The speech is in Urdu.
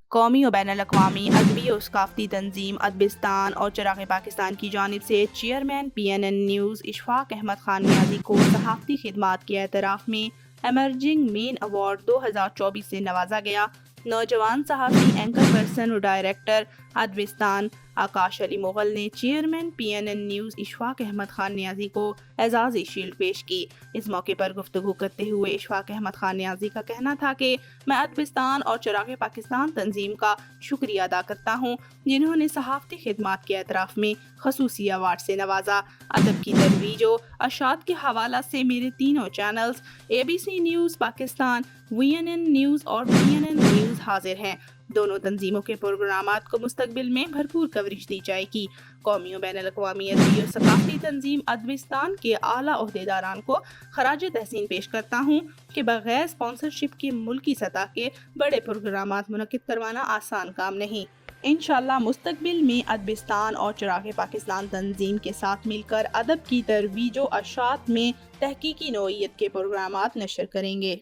قومی و بین الاقوامی ادبی و ثقافتی تنظیم ادبستان اور چراغ پاکستان کی جانب سے chairman PNN news Ashfaq Ahmad Khan Niazi کو صحافتی خدمات کے اعتراف میں ایمرجنگ مین ایوارڈ 2024 سے نوازا گیا۔ نوجوان صحافی، اینکر پرسن و ڈائریکٹر ادبستان آکاش علی مغل نے chairman PNN news Ashfaq Ahmad Khan Niazi کو اعزازی شیلڈ پیش کی۔ اس موقع پر گفتگو کرتے ہوئے اشفاق احمد خان نیازی کا کہنا تھا کہ میں ادبستان اور چراغ پاکستان تنظیم کا شکریہ ادا کرتا ہوں، جنہوں نے صحافتی خدمات کے اعتراف میں خصوصی ایوارڈ سے نوازا۔ ادب کی ترویج و اشاعت کے حوالہ سے میرے تینوں channels ABC news Pakistan, VNN news اور PNN نیوز حاضر ہیں۔ دونوں تنظیموں کے پروگرامات کو مستقبل میں بھرپور کوریج دی جائے گی۔ قومی و بین الاقوامی ادبی اور ثقافتی تنظیم ادبستان کے اعلیٰ عہدیداران کو خراج تحسین پیش کرتا ہوں کہ بغیر اسپانسرشپ کے ملکی سطح کے بڑے پروگرامات منعقد کروانا آسان کام نہیں۔ انشاءاللہ مستقبل میں ادبستان اور چراغ پاکستان تنظیم کے ساتھ مل کر ادب کی ترویج و اشاعت میں تحقیقی نوعیت کے پروگرامات نشر کریں گے۔